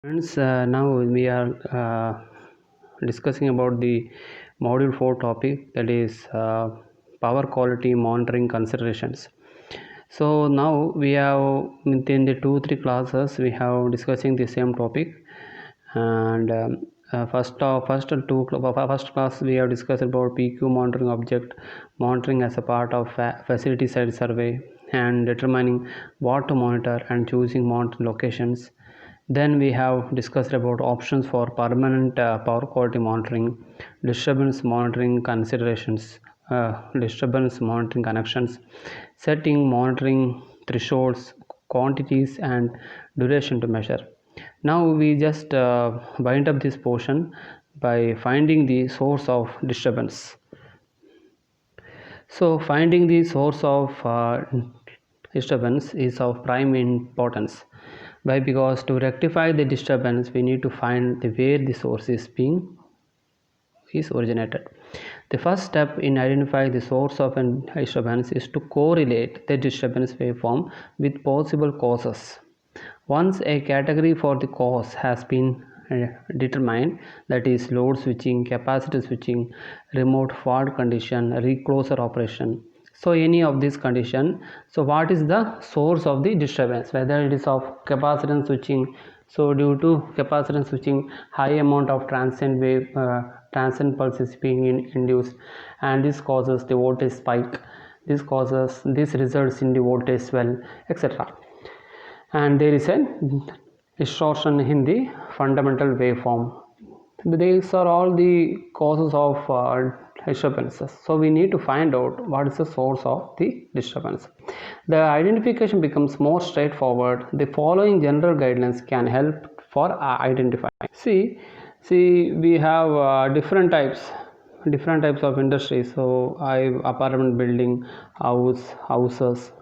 Friends, now we are discussing about the module 4 topic, that is power quality monitoring considerations. So now we have within the 2-3 classes we have discussing the same topic, and first class we have discussed about PQ monitoring object monitoring as a part of facility side survey and determining what to monitor and choosing monitoring locations. Then we have discussed about options for permanent power quality monitoring, disturbance monitoring considerations, disturbance monitoring connections, setting monitoring thresholds, quantities and duration to measure. Now we just wind up this portion by finding the source of disturbance. So finding the source of disturbance is of prime importance. Why? Because to rectify the disturbance we need to find where the source is originated. The first step in identifying the source of a disturbance is to correlate the disturbance waveform with possible causes. Once a category for the cause has been determined, that is load switching, capacitor switching, remote fault condition, recloser operation, so any of these condition, so what is the source of the disturbance, whether it is of capacitance switching, so due to capacitance switching high amount of transient wave transient pulse is being induced, and this causes the voltage spike, this results in the voltage swell, etc. And there is a distortion in the fundamental waveform. These are all the causes of disturbances. So we need to find out what is the source of the disturbance. The identification becomes more straightforward. The following general guidelines can help for identifying. See, we have different types of industries. So apartment building, houses,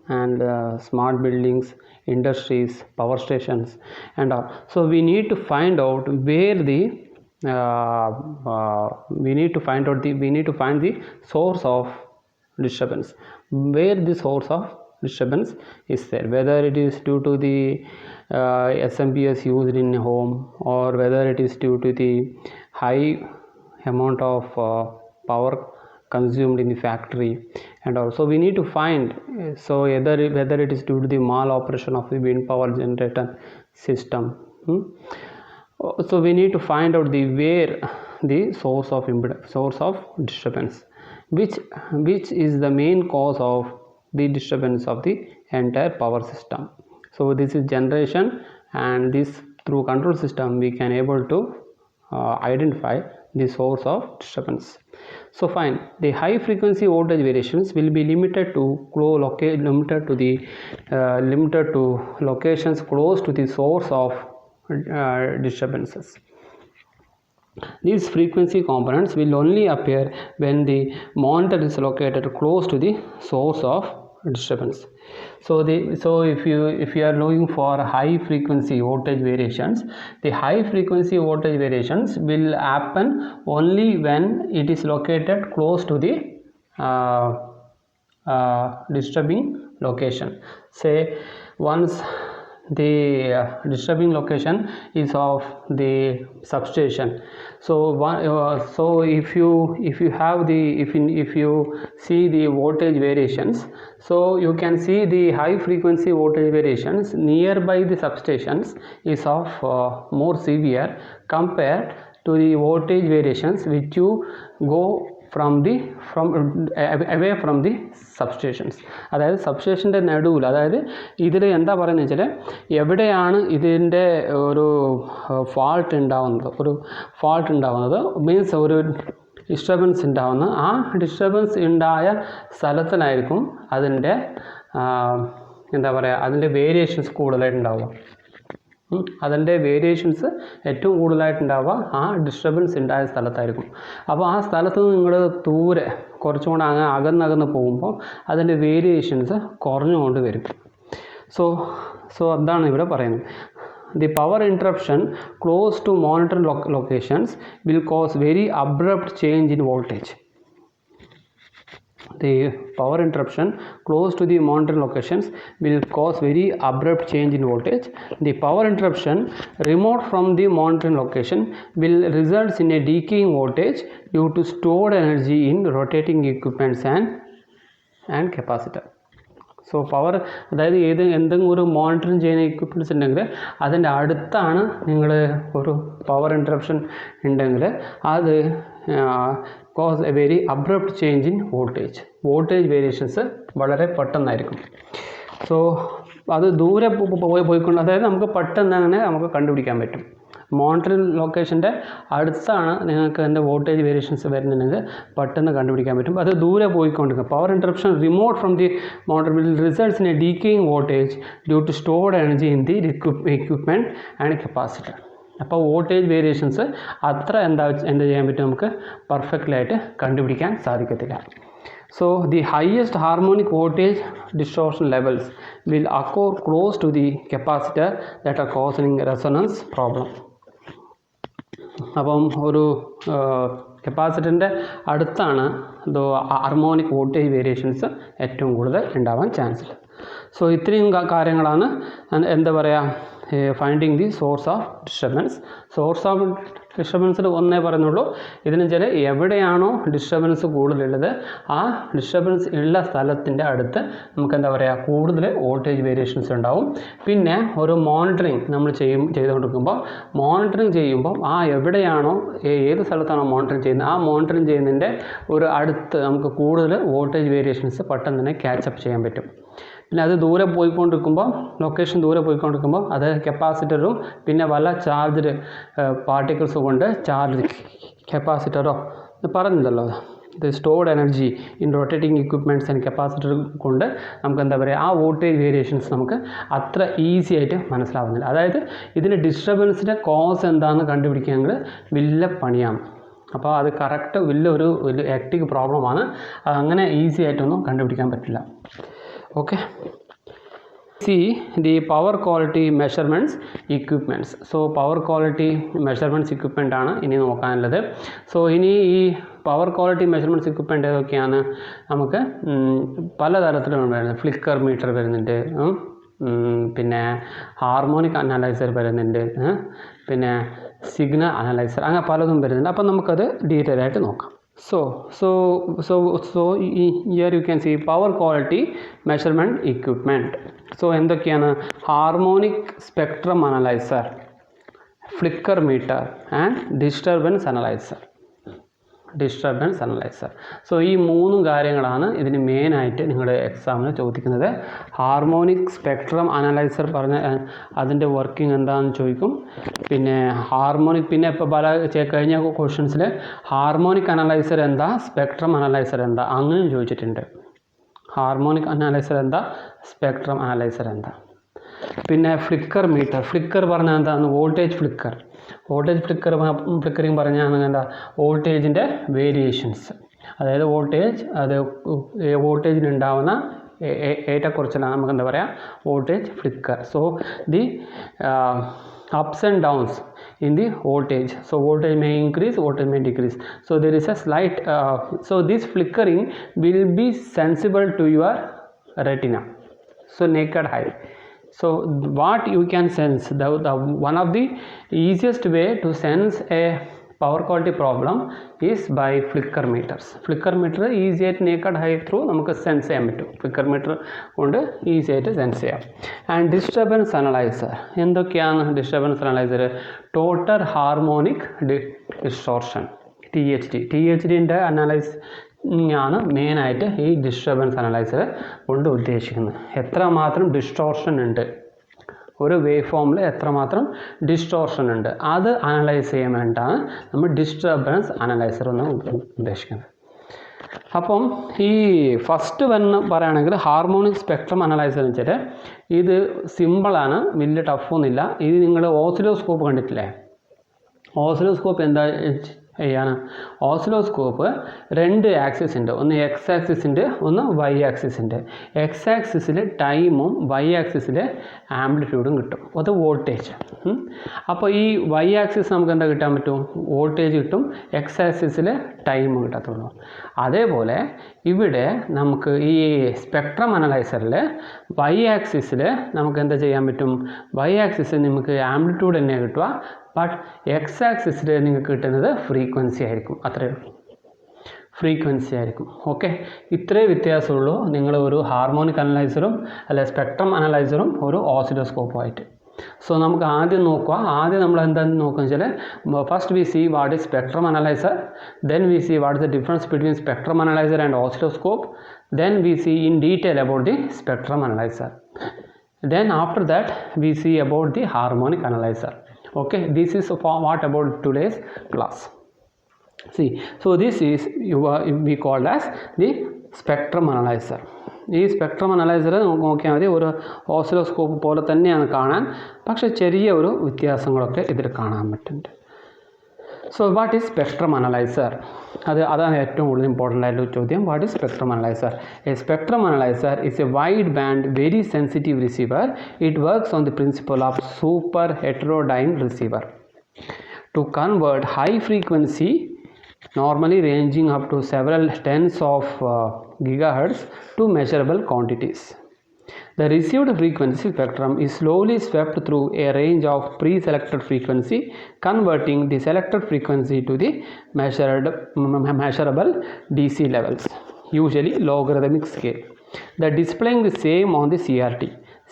and smart buildings, industries, power stations, and all. So we need to find out where the we need to find the source of disturbance, where the source of disturbance is there, whether it is due to the SMPS used in a home, or whether it is due to the high amount of power consumed in the factory, and also we need to find, so whether it is due to the mal-operation of the wind power generator system. So we need to find out where the source of disturbance, which is the main cause of the disturbance of the entire power system. So this is generation, and this through control system we can able to identify the source of disturbance. So fine, the high frequency voltage variations will be limited to locations close to the source of disturbances. These frequency components will only appear when the monitor is located close to the source of disturbance. So if you are looking for high frequency voltage variations, the high frequency voltage variations will happen only when it is located close to the disturbing location. Say once the disturbing location is of the substation, so if you see the voltage variations, so you can see the high frequency voltage variations nearby the substations is of more severe compared to the voltage variations which you go away from the substations. അതായത് സബ്സ്റ്റേഷൻ്റെ നടുവിൽ, അതായത് ഇതിൽ എന്താ പറയുന്നത് വെച്ചാൽ എവിടെയാണ് ഇതിൻ്റെ ഒരു ഫാൾട്ട് ഉണ്ടാവുന്നത് മീൻസ് ഒരു ഡിസ്റ്റർബൻസ് ഉണ്ടാവുന്ന ആ ഡിസ്റ്റർബൻസ് ഉണ്ടായ സ്ഥലത്തിലായിരിക്കും അതിൻ്റെ എന്താ പറയുക, അതിൻ്റെ വേരിയേഷൻസ് കൂടുതലായിട്ടുണ്ടാവുക. അതിൻ്റെ വേരിയേഷൻസ് ഏറ്റവും കൂടുതലായിട്ടുണ്ടാവുക ആ ഡിസ്റ്റർബൻസ് ഉണ്ടായ സ്ഥലത്തായിരിക്കും. അപ്പോൾ ആ സ്ഥലത്ത് നിന്ന് നിങ്ങൾ ദൂരെ കുറച്ചും കൂടെ അകന്നകന്ന് പോകുമ്പോൾ അതിൻ്റെ വേരിയേഷൻസ് കുറഞ്ഞുകൊണ്ട് വരും. സോ അതാണ് ഇവിടെ പറയുന്നത്. The power interruption close to monitor locations will cause very abrupt change in voltage. the power interruption close to the monitoring locations will cause very abrupt change in voltage. The power interruption remote from the monitoring location will result in a decaying voltage due to stored energy in rotating equipments and capacitor. So power, അതായത് എന്തെങ്കിലും ഒരു monitoring ചെയ്യുന്ന equipments ഉണ്ടെങ്കിൽ അതിൻ്റെ അടുത്താണ് നിങ്ങൾ ഒരു power interruption ഉണ്ടെങ്കിൽ അത് cause a very abrupt change in voltage variations വളരെ പെട്ടെന്നായിരിക്കും. സോ അത് ദൂരെ പോയിക്കൊണ്ട്, അതായത് നമുക്ക് പെട്ടെന്ന് അങ്ങനെ നമുക്ക് കണ്ടുപിടിക്കാൻ പറ്റും. മോണിറ്ററിങ് ലൊക്കേഷൻ്റെ അടുത്താണ് നിങ്ങൾക്ക് എൻ്റെ വോൾട്ടേജ് വേരിയേഷൻസ് വരുന്നുണ്ടെങ്കിൽ പെട്ടെന്ന് കണ്ടുപിടിക്കാൻ പറ്റും. അത് ദൂരെ പോയിക്കൊണ്ടിരിക്കും. Power interruption remote from the motor will results in a decaying voltage due to stored energy in the equipment and capacitor. അപ്പോൾ വോൾട്ടേജ് വേരിയേഷൻസ് അത്ര എന്ത് ചെയ്യാൻ പറ്റും, നമുക്ക് പെർഫെക്റ്റ്ലായിട്ട് കണ്ടുപിടിക്കാൻ സാധിക്കത്തില്ല. So the highest harmonic voltage distortion levels will occur close to the capacitor that are causing resonance problem. അപ്പം ഒരു കപ്പാസിറ്ററിൻ്റെ അടുത്താണ് ഹാർമോണിക് വോൾട്ടേജ് വേരിയേഷൻസ് ഏറ്റവും കൂടുതൽ ഉണ്ടാവാൻ ചാൻസ് ഉള്ളത്. സോ ഇത്രയും കാര്യങ്ങളാണ് എന്താ പറയുക, ഫൈൻഡിങ് ദി സോഴ്സ് ഓഫ് ഡിസ്റ്റർബൻസിൽ ഒന്നേ പറയുന്നുള്ളൂ. ഇതിന് ചില എവിടെയാണോ ഡിസ്റ്റർബൻസ് കൂടുതലുള്ളത് ആ ഡിസ്റ്റർബൻസ് ഉള്ള സ്ഥലത്തിൻ്റെ അടുത്ത് നമുക്ക് എന്താ പറയുക, കൂടുതൽ വോൾട്ടേജ് വേരിയേഷൻസ് ഉണ്ടാവും. പിന്നെ ഒരു മോണിറ്ററിങ് നമ്മൾ ചെയ്തുകൊണ്ടിരിക്കുമ്പോൾ ആ എവിടെയാണോ ഏത് സ്ഥലത്താണോ മോണിറ്ററിങ് ചെയ്യുന്നത് ആ മോണിറ്ററിങ് ചെയ്യുന്നതിൻ്റെ ഒരു അടുത്ത് നമുക്ക് കൂടുതൽ വോൾട്ടേജ് വേരിയേഷൻസ് പെട്ടെന്ന് തന്നെ ക്യാച്ചപ്പ് ചെയ്യാൻ പറ്റും. പിന്നെ അത് ലൊക്കേഷൻ ദൂരെ പോയിക്കൊണ്ടിരിക്കുമ്പോൾ അത് കപ്പാസിറ്ററും പിന്നെ വല്ല ചാർജ്ഡ് പാർട്ടിക്കിൾസ് കൊണ്ട് ചാർജ് കപ്പാസിറ്ററോ പറഞ്ഞല്ലോ, ഇത് stored energy in rotating equipments and capacitor കൊണ്ട് നമുക്ക് എന്താ പറയുക, ആ വോൾട്ടേജ് വേരിയേഷൻസ് നമുക്ക് അത്ര ഈസി ആയിട്ട് മനസ്സിലാവുന്നില്ല. അതായത് ഇതിൻ്റെ ഡിസ്റ്റർബൻസിൻ്റെ കോസ് എന്താണെന്ന് കണ്ടുപിടിക്കുകയാണെങ്കിൽ വലിയ പണിയാണ്. അപ്പോൾ അത് കറക്റ്റ് വലിയ ഹെക്ടിക് പ്രോബ്ലമാണ്. അങ്ങനെ ഈസി ആയിട്ടൊന്നും കണ്ടുപിടിക്കാൻ പറ്റില്ല. Okay, see the power quality measurements equipments. So power quality measurements equipment ആണ് ഇനി നോക്കാനുള്ളത്. സോ ഇനി ഈ പവർ ക്വാളിറ്റി മെഷർമെൻറ്റ്സ് എക്യുപ്മെൻറ്റ് ഏതൊക്കെയാണ്, നമുക്ക് പലതരത്തിലാണ് വരുന്നത്. ഫ്ലിക്കർ മീറ്റർ വരുന്നുണ്ട്, പിന്നെ ഹാർമോണിക് അനലൈസർ വരുന്നുണ്ട്, പിന്നെ സിഗ്നൽ അനലൈസർ, അങ്ങനെ പലതും വരുന്നുണ്ട്. അപ്പം നമുക്കത് ഡീറ്റെയിൽ ആയിട്ട് നോക്കാം. So here you can see power quality measurement equipment. So എന്തൊക്കെയാണ്, harmonic spectrum analyser, flicker meter and disturbance analyser. So ഈ 3 കാര്യങ്ങളാണ് ഇതിന് മെയിനായിട്ട് നിങ്ങളുടെ എക്സാമിന് ചോദിക്കുന്നത്. ഹാർമോണിക് സ്പെക്ട്രം അനലൈസർ പറഞ്ഞ അതിൻ്റെ വർക്കിംഗ് എന്താണെന്ന് ചോദിക്കും. പിന്നെ പിന്നെ ഇപ്പോൾ കഴിഞ്ഞ ക്വസ്റ്റ്യൻസിൽ ഹാർമോണിക് അനലൈസർ എന്താ, സ്പെക്ട്രം അനലൈസർ എന്താ അങ്ങനെയും ചോദിച്ചിട്ടുണ്ട്. ഹാർമോണിക് അനലൈസർ എന്താ, സ്പെക്ട്രം അനലൈസർ എന്താ. പിന്നെ ഫ്ലിക്കർ പറഞ്ഞാൽ എന്താണ്, ഫ്ലിക്കറിങ് പറഞ്ഞാൽ എന്താ, വോൾട്ടേജിൻ്റെ വേരിയേഷൻസ്, അതായത് വോൾട്ടേജിനുണ്ടാവുന്ന ഏറ്റക്കുറച്ചിലാണ് നമുക്ക് എന്താ പറയുക, voltage flicker. So the ups and downs in the voltage. So voltage may increase, voltage may decrease. So there is a slight so this flickering will be sensible to your retina, so naked eye. So what you can sense, the one of the easiest way to sense a power quality problem is by flicker meters. Flicker meter easy ആയിട്ട് naked eye through നമുക്ക് sense ചെയ്യാൻ പറ്റും. Flicker metre കൊണ്ട് easy ആയിട്ട് sense ചെയ്യാം. And disturbance analyser എന്തൊക്കെയാണ്? Disturbance analyser total harmonic distortion, THD ആണ് മെയിനായിട്ട് ഈ ഡിസ്റ്റർബൻസ് അനലൈസർ കൊണ്ട് ഉദ്ദേശിക്കുന്നത്. എത്രമാത്രം ഡിസ്റ്റോർഷൻ ഉണ്ട്, ഒരു വേവ് ഫോമിൽ എത്രമാത്രം ഡിസ്റ്റോർഷൻ ഉണ്ട് അത് അനലൈസ് ചെയ്യാൻ വേണ്ടിയിട്ടാണ് നമ്മൾ ഡിസ്റ്റർബൻസ് അനലൈസർ എന്ന് ഉദ്ദേശിക്കുന്നത്. അപ്പം ഈ ഫസ്റ്റ് പറയുകയാണെങ്കിൽ ഹാർമോണിക് സ്പെക്ട്രം അനലൈസർ എന്ന് വെച്ചാൽ ഇത് സിമ്പിളാണ്, വലിയ ടഫൊന്നുമില്ല. ഇത് നിങ്ങൾ ഓസിലോസ്കോപ്പ് കണ്ടിട്ടില്ലേ? ഓസിലോസ്കോപ്പ് എന്താ ചെയ്യാണ്? ഓസിലോസ്കോപ്പ് 2 ആക്സിസ് ഉണ്ട്, ഒന്ന് എക്സ് ആക്സിസ് ഉണ്ട്, ഒന്ന് വൈ ആക്സിസ് ഉണ്ട്. എക്സ് ആക്സിസിൽ ടൈമും വൈ ആക്സിസിൽ ആംപ്ലിറ്റ്യൂഡും കിട്ടും, അത് വോൾട്ടേജ്. അപ്പോൾ ഈ വൈ ആക്സിസ് നമുക്ക് എന്താ കിട്ടാൻ പറ്റും? വോൾട്ടേജ് കിട്ടും. എക്സ് ആക്സിസിൽ ടൈം കിട്ടത്തുള്ളൂ. അതേപോലെ ഇവിടെ നമുക്ക് ഈ സ്പെക്ട്രം അനലൈസറിൽ വൈ ആക്സിസിൽ നമുക്ക് എന്താ ചെയ്യാൻ പറ്റും, വൈ ആക്സിസിൽ നമുക്ക് ആംപ്ലിറ്റ്യൂഡ് തന്നെ കിട്ടുക, ബട്ട് എക്സ് ആക്സിസിൽ നിങ്ങൾക്ക് കിട്ടുന്നത് ഫ്രീക്വൻസി ആയിരിക്കും. അത്രയേ ഉള്ളൂ, ഫ്രീക്വൻസി ആയിരിക്കും. ഓക്കെ, ഇത്രേ വ്യത്യാസമുള്ളൂ നിങ്ങൾ ഒരു ഹാർമോണിക് അനലൈസറും അല്ലെ സ്പെക്ട്രം അനലൈസറും ഒരു ഓസിലോസ്കോപ്പുമായിട്ട്. സോ നമുക്ക് ആദ്യം നോക്കുക, ആദ്യം നമ്മൾ എന്താണെന്ന് നോക്കുകയെന്ന് വെച്ചാൽ first we see what is spectrum analyser, then we see what is the difference between spectrum analyser and oscilloscope, then we C in detail about the spectrum analyser, then after that we see about the harmonic analyzer. Okay, this is what about today's class. See, so this is we called as the spectrum analyzer. ഈ spectrum analyser നമുക്ക് നോക്കിയാൽ മതി, ഒരു oscilloscope പോലെ തന്നെയാണ് കാണാൻ, പക്ഷേ ചെറിയ ഒരു വ്യത്യാസങ്ങളൊക്കെ ഇതിൽ കാണാൻ പറ്റുന്നുണ്ട്. So what is spectrum analyser? അതാണ് ഏറ്റവും കൂടുതൽ ഇമ്പോർട്ടൻ്റ് ആയിട്ടുള്ള ചോദ്യം. What is spectrum analyser? A spectrum analyser is a wide band very sensitive receiver. It works on the principle of super heterodyne receiver to convert high frequency, normally ranging up to several tens of gigahertz, to measurable quantities. The received frequency spectrum is slowly swept through a range of pre-selected frequency, converting the selected frequency to the measurable DC levels, usually logarithmic scale. The displaying the same on the CRT.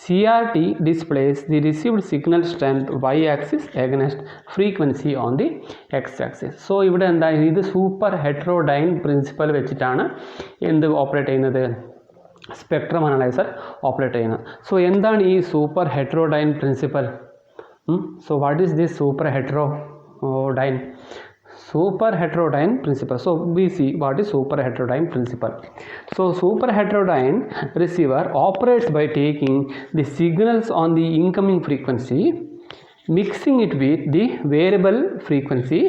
CRT displays the received signal strength y-axis against frequency on the x-axis. So ഇവിടെ എന്താ, ഇത് super heterodyne principal വെച്ചിട്ടാണ് എന്ത് operate ചെയ്യുന്നത്, spectrum analyser operate ചെയ്യുന്നത്. So എന്താണ് ഈ super heterodyne principal? So what is this super heterodyne? Super heterodyne principle. So we see what is super heterodyne principle. So super heterodyne receiver operates by taking the signals on the incoming frequency, mixing it with the variable frequency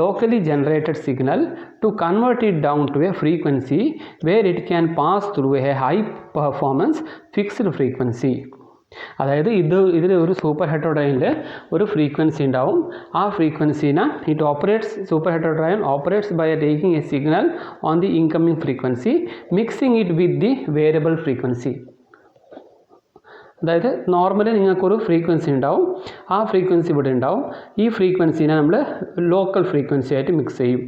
locally generated signal to convert it down to a frequency where it can pass through a high performance fixed frequency. അതായത് ഇതിൽ ഒരു super ഹെറ്ററോഡൈനിൽ ഒരു frequency ഉണ്ടാവും. ആ ഫ്രീക്വൻസീനെ it operates, super heterodyne operates by taking a signal on the incoming frequency, mixing it with the variable frequency. അതായത് normally നിങ്ങൾക്കൊരു frequency ഉണ്ടാവും, ആ ഫ്രീക്വൻസി ഇവിടെ ഉണ്ടാവും. ഈ ഫ്രീക്വൻസീനെ നമ്മൾ ലോക്കൽ ഫ്രീക്വൻസി ആയിട്ട് മിക്സ് ചെയ്യും.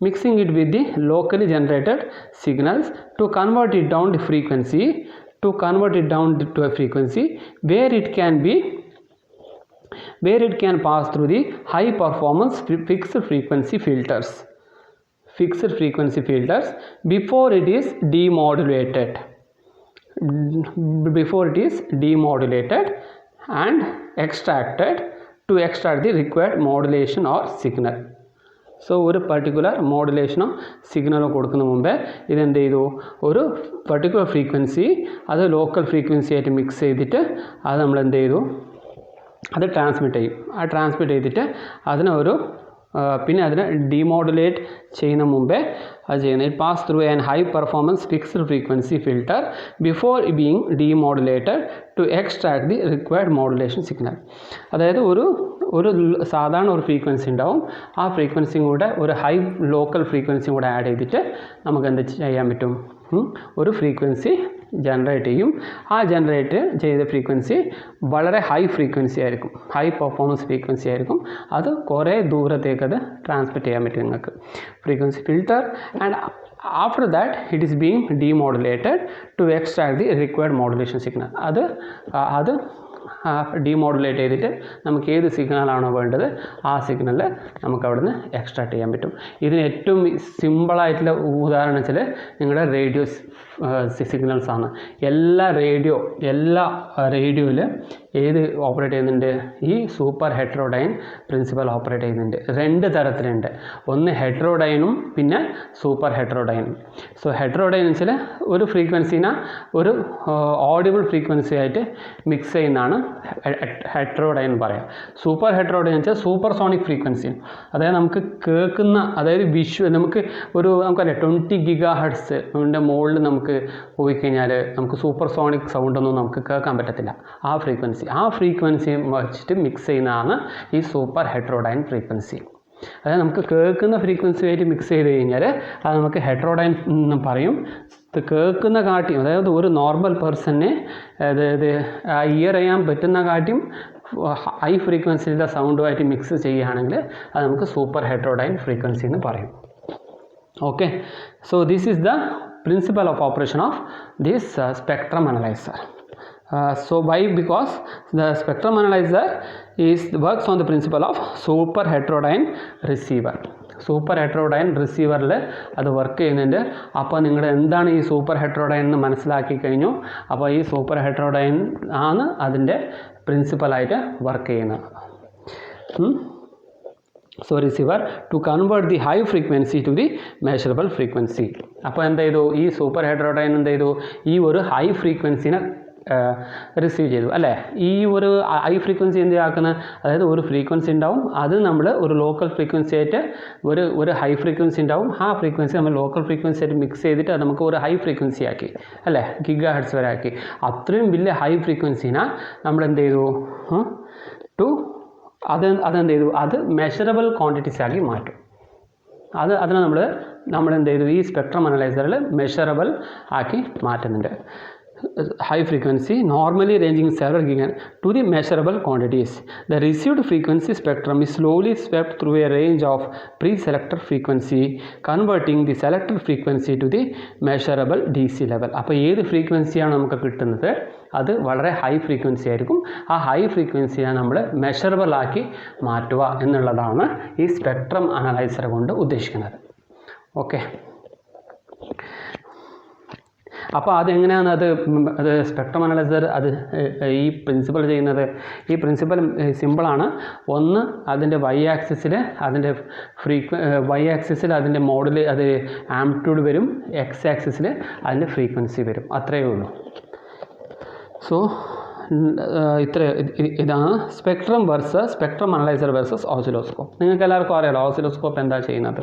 Mixing it with the locally generated signals to convert it down the frequency, to convert it down to a frequency where it can pass through the high performance fixed frequency filters before it is demodulated and extracted to extract the required modulation or signal. So ഒരു particular മോഡുലേഷനോ സിഗ്നലോ കൊടുക്കുന്ന മുമ്പേ ഇതെന്ത് ചെയ്തു, ഒരു particular frequency അത് local frequency ആയിട്ട് mix ചെയ്തിട്ട് അത് നമ്മൾ എന്ത് ചെയ്തു, അത് ട്രാൻസ്മിറ്റ് ചെയ്യും. ആ ട്രാൻസ്മിറ്റ് ചെയ്തിട്ട് അതിനെ ഒരു പിന്നെ അതിനെ ഡിമോഡുലേറ്റ് ചെയ്യുന്ന മുമ്പേ അത് ചെയ്യുന്നത്, it pass through an high performance fixed frequency filter before being demodulated to extract the required modulation signal. അതായത് ഒരു സാധാരണ ഒരു ഫ്രീക്വൻസി ഉണ്ടാവും, ആ ഫ്രീക്വൻസിയും കൂടെ ഒരു ഹൈ ലോക്കൽ ഫ്രീക്വൻസിയും കൂടെ ആഡ് ചെയ്തിട്ട് നമുക്ക് എന്ത് ചെയ്യാൻ പറ്റും, ഒരു ഫ്രീക്വൻസി ജനറേറ്റ് ചെയ്യും. ആ ജനറേറ്റ് ചെയ്ത ഫ്രീക്വൻസി വളരെ ഹൈ ഫ്രീക്വൻസി ആയിരിക്കും, ഹൈ പെർഫോമൻസ് ഫ്രീക്വൻസി ആയിരിക്കും. അത് കുറേ ദൂരത്തേക്ക് അത് ട്രാൻസ്മിറ്റ് ചെയ്യാൻ പറ്റും നിങ്ങൾക്ക്, frequency filter. And after that it is being demodulated to extract the required modulation signal. അത് ഡിമോഡുലേറ്റ് ചെയ്തിട്ട് നമുക്ക് ഏത് സിഗ്നലാണോ വേണ്ടത് ആ സിഗ്നൽ നമുക്ക് അവിടുന്ന് എക്സ്ട്രാക്ട് ചെയ്യാൻ പറ്റും. ഇതിന് ഏറ്റവും സിമ്പിളായിട്ടുള്ള ഉദാഹരണം വെച്ചാൽ നിങ്ങളുടെ റേഡിയോ സിഗ്നൽസാണ്. എല്ലാ റേഡിയോയിൽ ഏത് ഓപ്പറേറ്റ് ചെയ്യുന്നുണ്ട്, ഈ സൂപ്പർ ഹെറ്ററോഡൈൻ പ്രിൻസിപ്പൽ ഓപ്പറേറ്റ് ചെയ്യുന്നുണ്ട്. രണ്ട് തരത്തിലുണ്ട്, ഒന്ന് ഹെറ്ററോഡൈനും പിന്നെ സൂപ്പർ ഹെറ്ററോഡൈനും. സോ ഹെറ്ററോഡൈൻ വെച്ചാൽ ഒരു ഫ്രീക്വൻസിനെ ഒരു ഓഡിബിൾ ഫ്രീക്വൻസി ആയിട്ട് മിക്സ് ചെയ്യുന്നതാണ് ഹെറ്ററോഡൈൻ പറയാം. സൂപ്പർ ഹെറ്ററോഡൈൻ വെച്ചാൽ സൂപ്പർ സോണിക് ഫ്രീക്വൻസി, അതായത് നമുക്ക് കേൾക്കുന്ന, അതായത് നമുക്കറിയാം 20 GHz മുകളിൽ നമുക്ക് പോയി കഴിഞ്ഞാൽ നമുക്ക് സൂപ്പർ സോണിക് സൗണ്ടൊന്നും നമുക്ക് കേൾക്കാൻ പറ്റത്തില്ല. ആ ഫ്രീക്വൻസി വെച്ചിട്ട് മിക്സ് ചെയ്യുന്നതാണ് ഈ സൂപ്പർ ഹെറ്ററോഡൈൻ ഫ്രീക്വൻസി. അതായത് നമുക്ക് കേൾക്കുന്ന ഫ്രീക്വൻസിയായിട്ട് മിക്സ് ചെയ്ത് കഴിഞ്ഞാൽ അത് നമുക്ക് ഹെറ്ററോഡൈൻ എന്ന് പറയും. കേൾക്കുന്ന കാട്ടിയും, അതായത് ഒരു നോർമൽ പേഴ്സണിനെ അതായത് ഇയർ ചെയ്യാൻ പറ്റുന്ന കാട്ടിയും ഹൈ ഫ്രീക്വൻസിയിലെ സൗണ്ടുമായിട്ട് മിക്സ് ചെയ്യുകയാണെങ്കിൽ അത് നമുക്ക് സൂപ്പർ ഹെറ്ററോഡൈൻ ഫ്രീക്വൻസി എന്ന് പറയും. Okay, so this is the principal of operation of this spectrum analyzer. So why? Because the spectrum analyzer works on the principle of super heterodyne receiver. Super heterodyne റിസീവറിൽ അത് work ചെയ്യുന്നുണ്ട്. അപ്പോൾ നിങ്ങൾ എന്താണ് ഈ super heterodyne എന്ന് മനസ്സിലാക്കി കഴിഞ്ഞു. അപ്പോൾ ഈ സൂപ്പർ ഹെറ്ററോഡൈൻ ആണ് അതിൻ്റെ പ്രിൻസിപ്പലായിട്ട് വർക്ക് ചെയ്യുന്നത്. So receiver to convert the high frequency to the measurable frequency. അപ്പോൾ എന്ത് ചെയ്തു, ഈ സൂപ്പർ ഹെറ്ററോഡൈൻ എന്ത് ചെയ്തു, ഈ ഒരു ഹൈ ഫ്രീക്വൻസിനെ റിസീവ് ചെയ്തു അല്ലേ. ഈ ഒരു ഹൈ ഫ്രീക്വൻസി എന്ത് ആക്കുന്നത്, അതായത് ഒരു ഫ്രീക്വൻസി ഉണ്ടാവും, അത് നമ്മൾ ഒരു ലോക്കൽ ഫ്രീക്വൻസി ആയിട്ട് ഒരു ഹൈ ഫ്രീക്വൻസി ഉണ്ടാവും, ആ ഫ്രീക്വൻസി നമ്മൾ ലോക്കൽ ഫ്രീക്വൻസി ആയിട്ട് മിക്സ് ചെയ്തിട്ട് അത് നമുക്ക് ഒരു ഹൈ ഫ്രീക്വൻസി ആക്കി അല്ലേ, ഗിഗാ ഹെർട്സ് വരെ ആക്കി. അത്രയും വലിയ ഹൈ ഫ്രീക്വൻസിനെ നമ്മൾ എന്ത് ചെയ്തു അതെന്ത് ചെയ്തു, അത് മെഷറബിൾ ക്വാണ്ടിറ്റീസ് ആക്കി മാറ്റും. അതിനെ നമ്മൾ എന്ത് ചെയ്തു, ഈ സ്പെക്ട്രം അനലൈസറിൽ മെഷറബിൾ ആക്കി മാറ്റുന്നുണ്ട്. High frequency normally ranging several gigahertz to the measurable quantities. The received frequency spectrum is slowly swept through a range of pre-selected frequency, converting the selected frequency to the measurable DC level. അപ്പോൾ ഏത് ഫ്രീക്വൻസിയാണ് നമുക്ക് കിട്ടുന്നത്, അത് വളരെ high frequency ആയിരിക്കും. ആ high ഫ്രീക്വൻസിയാണ് നമ്മൾ measurable ആക്കി മാറ്റുക എന്നുള്ളതാണ് ഈ സ്പെക്ട്രം അനലൈസർ കൊണ്ട് ഉദ്ദേശിക്കുന്നത്. ഓക്കെ, അപ്പോൾ അതെങ്ങനെയാണ് അത് സ്പെക്ട്രം അനലൈസർ അത് ഈ പ്രിൻസിപ്പൽ ചെയ്യുന്നത്. ഈ പ്രിൻസിപ്പൽ സിമ്പിളാണ്. ഒന്ന്, അതിൻ്റെ വൈ ആക്സിസിൽ അതിൻ്റെ മോഡിൽ അത് ആംപ്ലിറ്റ്യൂഡ് വരും, എക്സ് ആക്സിസിൽ അതിൻ്റെ ഫ്രീക്വൻസി വരും, അത്രയേ ഉള്ളൂ. സോ ഇതാണ് സ്പെക്ട്രം അനലൈസർ വേഴ്സസ് ഓസിലോസ്കോപ്പ്. നിങ്ങൾക്ക് എല്ലാവർക്കും അറിയാലോ ഓസിലോസ്കോപ്പ് എന്താ ചെയ്യുന്നത്.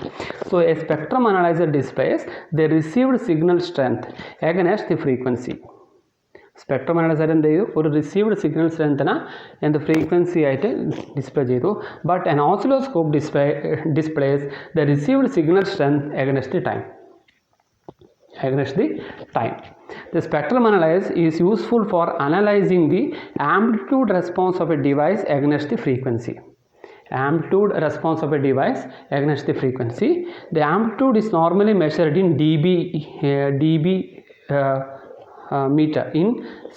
So A spectrum analyser displays the received signal strength against the frequency. Spectrum analyser എന്ത് ചെയ്തു, ഒരു റിസീവ്ഡ് സിഗ്നൽ സ്ട്രെങ്ത്തിനെ ഫ്രീക്വൻസി ആയിട്ട് ഡിസ്പ്ലേ ചെയ്തു. But an oscilloscope displays the received signal strength against the time. The spectrum analyzer is useful for analyzing the amplitude response of a device against the frequency. Amplitude response of a device against the frequency. The amplitude is normally measured in dB meter in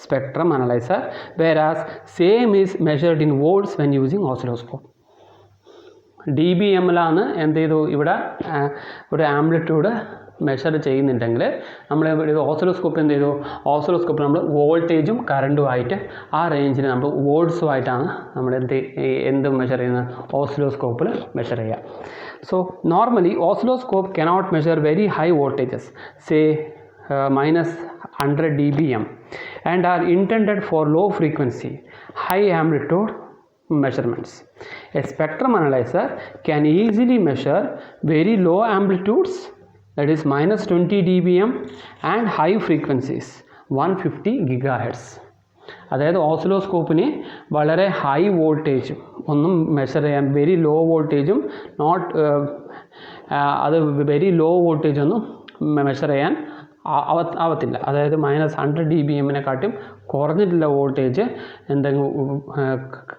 spectrum analyzer, whereas same is measured in volts when using oscilloscope. dBm-ലാണ് എന്ത് ചെയ്തു, ഇവിടെ ഒരു amplitude measure ചെയ്യുന്നുണ്ടെങ്കിൽ നമ്മൾ oscilloscope എന്ത് ചെയ്തു, ഓസിലോസ്കോപ്പിൽ നമ്മൾ വോൾട്ടേജും കറണ്ടുമായിട്ട് ആ റേഞ്ചിൽ നമ്മൾ വോൾട്സുമായിട്ടാണ് നമ്മൾ എന്ത് മെഷർ ചെയ്യുന്നത്, ഓസിലോസ്കോപ്പിൽ മെഷർ ചെയ്യുക. So normally oscilloscope cannot measure very high voltages, say -100 dBm, and are intended for low frequency, high amplitude measurements. A spectrum analyzer can easily measure very low amplitudes, that is -20 dBm, and high frequencies 150 GHz. അതായത് ഓസിലോസ്കോപ്പിന് വളരെ high വോൾട്ടേജും ഒന്നും measure ചെയ്യാൻ, very low വോൾട്ടേജും അത് very low വോൾട്ടേജൊന്നും measure ചെയ്യാൻ ആവത്തില്ല. അതായത് -100 dBm-നെക്കാട്ടും കുറഞ്ഞിട്ടുള്ള വോൾട്ടേജ് എന്തെങ്കിലും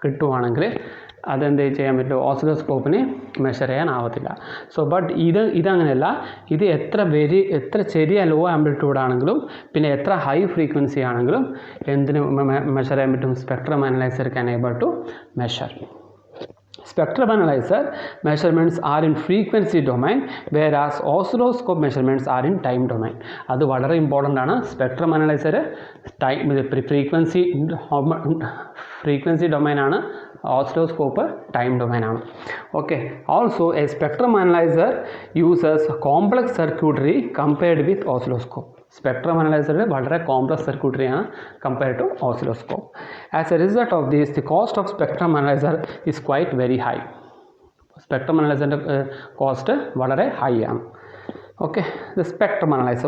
കിട്ടുവാണെങ്കിൽ അതെന്ത് ചെയ്യാൻ പറ്റും, ഓസിലോസ്കോപ്പിന് മെഷർ ചെയ്യാൻ ആവത്തില്ല. സോ ബട്ട് ഇതങ്ങനെയല്ല. ഇത് എത്ര ചെറിയ ലോ ആംപ്ലിറ്റ്യൂഡ് ആണെങ്കിലും പിന്നെ എത്ര ഹൈ ഫ്രീക്വൻസി ആണെങ്കിലും എന്തിന് മെഷർ ചെയ്യാൻ പറ്റും, spectrum analyser can able to measure. Spectrum analyzer measurements are in frequency domain, whereas oscilloscope measurements are in time domain. അത് വളരെ ഇമ്പോർട്ടൻ്റ് ആണ്. സ്പെക്ട്രം അനലൈസർ ഫ്രീക്വൻസി ഡൊമൈൻ ആണ്, ഓസിലോസ്കോപ്പ് ടൈം ഡൊമൈൻ ആണ്. Okay, also a spectrum analyser uses complex circuitry compared with oscilloscope. Spectrum അനലൈസറിൽ വളരെ complex സർക്യൂട്ടറിയാണ് compared to oscilloscope. As a result of this the cost of spectrum analyser is quite very high. Spectrum അനലൈസറിൻ്റെ cost വളരെ high ആണ്. Okay, the spectrum analyzer.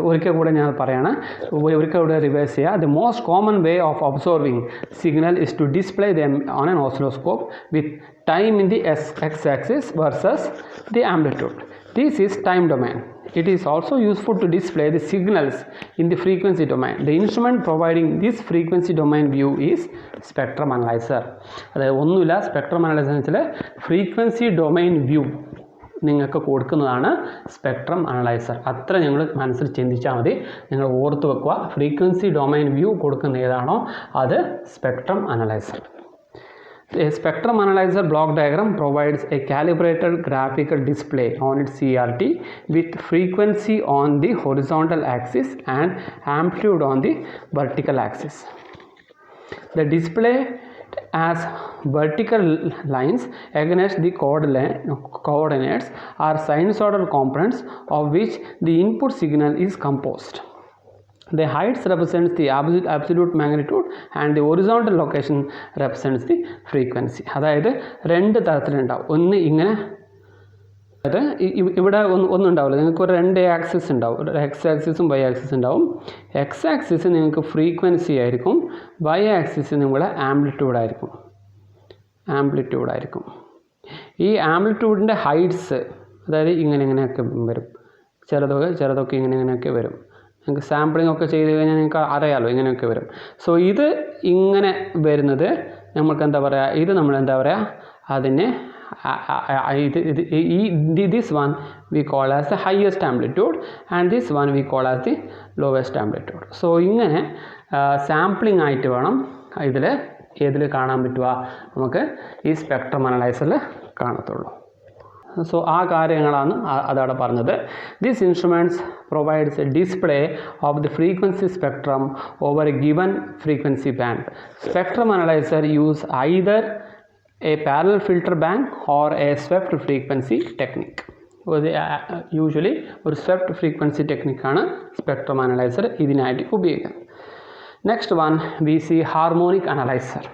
The most common way of observing signal is to display them on an oscilloscope with time in the x-axis versus the amplitude. This is time domain. It is also useful to display the signals in the frequency domain. The instrument providing this frequency domain view is spectrum analyzer. Spectrum analyzer frequency domain view നിങ്ങൾക്ക് കൊടുക്കുന്നതാണ് spectrum analyser. അത്ര നിങ്ങൾ മനസ്സിൽ ചിന്തിച്ചാൽ മതി. നിങ്ങൾ ഓർത്ത് വെക്കുക, ഫ്രീക്വൻസി ഡൊമൈൻ വ്യൂ കൊടുക്കുന്ന ഏതാണോ അത് spectrum analyser. A spectrum analyzer block diagram provides a calibrated graphical display on its CRT with frequency on the horizontal axis and amplitude on the vertical axis. The display as vertical lines against the coordinates are sinusoidal components of which the input signal is composed. The heights represents the absolute magnitude and the horizontal location represents the frequency. അതായത് രണ്ട് തരത്തിലുണ്ടാവും. ഒന്ന് ഇങ്ങനെ, അത് ഇവിടെ ഒന്നും ഉണ്ടാവില്ല. നിങ്ങൾക്ക് ഒരു രണ്ട് ആക്സിസ് ഉണ്ടാവും, ഒരു എക്സ് ആക്സിസും വൈ ആക്സിസ് ഉണ്ടാവും. എക്സ് ആക്സിസ് നിങ്ങൾക്ക് ഫ്രീക്വൻസി ആയിരിക്കും, വൈ ആക്സിസ് നിങ്ങളുടെ ആംപ്ലിറ്റ്യൂഡ് ആയിരിക്കും. ഈ ആംപ്ലിറ്റ്യൂഡിൻ്റെ ഹൈറ്റ്സ് അതായത് ഇങ്ങനെയൊക്കെ വരും, ചിലതൊക്കെ ഇങ്ങനെയൊക്കെ വരും. നിങ്ങൾക്ക് സാമ്പിളിംഗ് ഒക്കെ ചെയ്ത് കഴിഞ്ഞാൽ നിങ്ങൾക്ക് അറിയാമല്ലോ, ഇങ്ങനെയൊക്കെ വരും. സോ ഇത് ഇങ്ങനെ വരുന്നത് നമുക്ക് എന്താ പറയുക, ഇത് നമ്മൾ എന്താ പറയുക, അതിനെ this one we call as the highest amplitude and this one we call as the lowest amplitude. So ഇങ്ങനെ സാമ്പിളിംഗ് ആയിട്ട് വേണം ഏതിൽ കാണാൻ പറ്റുക, നമുക്ക് ഈ സ്പെക്ട്രം അനലൈസറിൽ കാണത്തുള്ളൂ. സോ ആ കാര്യങ്ങളാണ് അതവിടെ പറഞ്ഞത്. These instruments provides a display of the frequency spectrum over a given frequency band. Spectrum analyzer use either a parallel filter bank or a swept frequency technique. Usually ഒരു swept frequency technique ആണ് spectrum analyser ഇതിനായിട്ട് ഉപയോഗിക്കുന്നത്. Next one we see harmonic analyzer.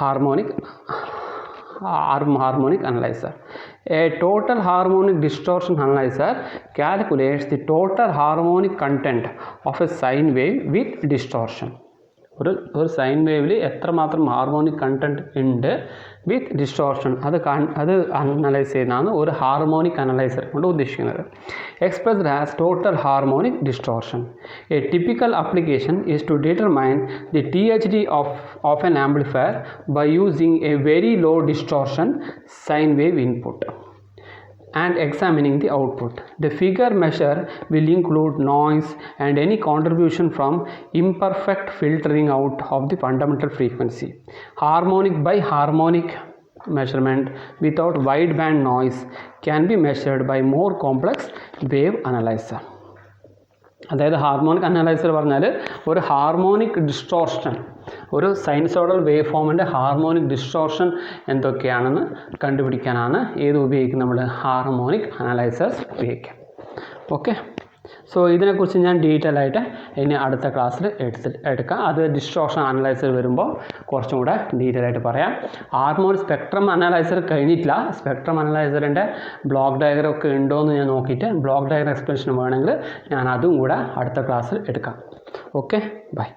Harmonic analyzer. A total harmonic distortion analyzer calculates the total harmonic content of a sine wave with distortion. ഒരു sign വേവിൽ എത്രമാത്രം harmonic content ഉണ്ട് വിത്ത് distortion, അത് analyse ചെയ്യുന്നതാണ് ഒരു harmonic analyser കൊണ്ട് ഉദ്ദേശിക്കുന്നത്. Expressed as total harmonic distortion. A typical application is to determine the THD of an amplifier by using a very low distortion sine wave input and examining the output. The figure measure will include noise and any contribution from imperfect filtering out of the fundamental frequency. Harmonic by harmonic measurement without wideband noise can be measured by more complex wave analyzer. അതായത് harmonic analyser പറഞ്ഞാൽ ഒരു harmonic distortion, ഒരു sinusoidal wave ഫോമിൻ്റെ harmonic distortion എന്തൊക്കെയാണെന്ന് കണ്ടുപിടിക്കാനാണ് ഉപയോഗിക്കുന്നത്, നമ്മൾ harmonic അനലൈസേഴ്സ് ഉപയോഗിക്കുക. Okay, so ഇതിനെക്കുറിച്ച് ഞാൻ ഡീറ്റെയിൽ ആയിട്ട് ഇനി അടുത്ത ക്ലാസ്സിൽ എടുക്കാം. അത് ഡിസ്റ്റോർഷൻ അനലൈസർ വരുമ്പോൾ കുറച്ചും കൂടെ ഡീറ്റെയിൽ ആയിട്ട് പറയാം. ഹാർമോണിക് സ്പെക്ട്രം അനലൈസർ കഴിഞ്ഞിട്ടില്ല. സ്പെക്ട്രം അനലൈസറിൻ്റെ ബ്ലോക്ക് ഡയഗ്രം ഒക്കെ ഉണ്ടോ എന്ന് ഞാൻ നോക്കിയിട്ട് ബ്ലോക്ക് ഡയഗ്രം എക്സ്പ്ലനേഷൻ വേണമെങ്കിൽ ഞാൻ അതും കൂടെ അടുത്ത ക്ലാസ്സിൽ എടുക്കാം. Okay, by.